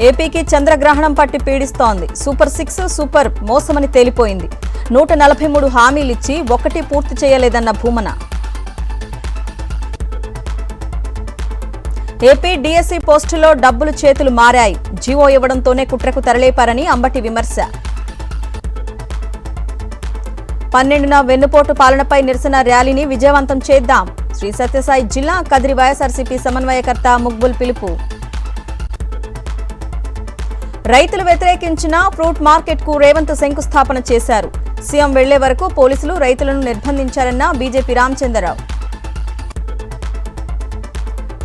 ఏపీకి చంద్రగ్రహణం పట్టి పీడిస్తోంది. సూపర్ 6 సూపర్ మోసమని తేలిపోయింది. 143 హామీలిచ్చి ఒక్కటి పూర్తి చేయలేదన్న భూమన. ఏపీ డీఎస్సీ పోస్టులో డబ్బులు చేతులు మారాయి. జీవో ఇవ్వడంతోనే కుట్రకు తెరలేపారని అంబటి విమర్శ. 12న వెన్నుపోటు పాలనపై నిరసన ర్యాలీని విజయవంతం చేద్దాం. శ్రీ సత్యసాయి జిల్లా కదిరి వైఎస్ఆర్సీపీ సమన్వయకర్త ముక్బుల్ పిలుపు. రైతులు వ్యతిరేకించిన ఫ్రూట్ మార్కెట్ కు రేవంత్ శంకుస్థాపన చేశారు. సీఎం వెళ్లే వరకు పోలీసులు రైతులను నిర్బంధించారన్న బీజేపీ రామచంద్రరావు.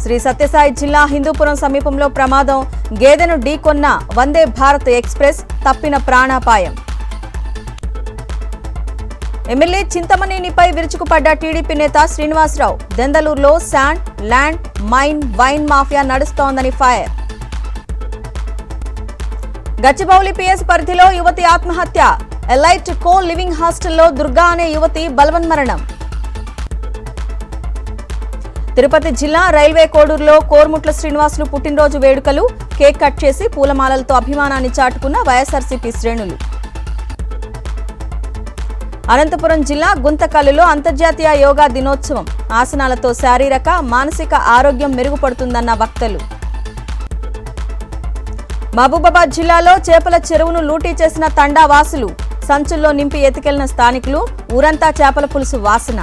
శ్రీ సత్యసాయి జిల్లా హిందూపురం సమీపంలో ప్రమాదం. గేదెను ఢీకొన్న వందే భారత్ ఎక్స్ప్రెస్ తప్పిన ప్రాణాపాయం. ఎమ్మెల్యే చింతమనేనిపై విరుచుకుపడ్డ టీడీపీ నేత శ్రీనివాసరావు. దెందలూరులో sand, land, mine, wine mafia నడుస్తోందని ఫైర్. గచ్చిబౌలి పిఎస్ పరిధిలో యువతి ఆత్మహత్య. ఎలైట్ కో లివింగ్ హాస్టల్లో దుర్గా అనే యువతి బలవన్మరణం. తిరుపతి జిల్లా రైల్వే కోడూరులో కోర్ముట్ల శ్రీనివాసులు పుట్టినరోజు వేడుకలు. కేక్ కట్ చేసి పూలమాలలతో అభిమానాన్ని చాటుకున్న వైఎస్ఆర్సీపీ శ్రేణులు. అనంతపురం జిల్లా గుంతకల్లులో అంతర్జాతీయ యోగా దినోత్సవం. ఆసనాలతో శారీరక, మానసిక ఆరోగ్యం మెరుగుపడుతుందన్న వక్తలు. మహబూబాబాద్ జిల్లాలో చేపల చెరువును లూటీ చేసిన తండా వాసులు. సంచుల్లో నింపి ఎత్తుకెళ్లిన స్థానికులు. ఊరంతా చేపల పులుసు వాసన.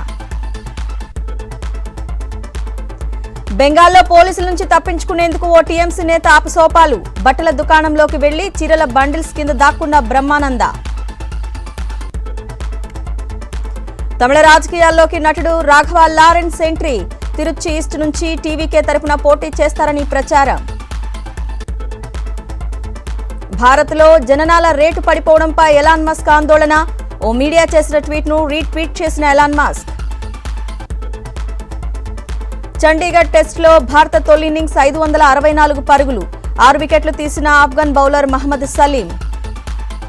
బెంగాల్లో పోలీసుల నుంచి తప్పించుకునేందుకు ఓ టీఎంసీ నేత ఆపసోపాలు. బట్టల దుకాణంలోకి వెళ్లి చీరల బండిల్స్ కింద దాక్కున్న బ్రహ్మానంద. తమిళ రాజకీయాల్లోకి నటుడు Raghava Lawrence entry. Trichy east నుంచి టీవీకే తరపున పోటీ చేస్తారని ప్రచారం. భారత్లో జననాల రేటు పడిపోవడంపై ఎలాన్ మస్క్ ఆందోళన. ఓ మీడియా చేసిన ట్వీట్ను రీట్వీట్ చేసిన ఎలాన్ మస్క్. చండీగఢ్ టెస్టులో భారత తొలి ఇన్నింగ్స్ 564 పరుగులు. 6 వికెట్లు తీసిన ఆఫ్ఘన్ బౌలర్ మహమ్మద్ సలీం.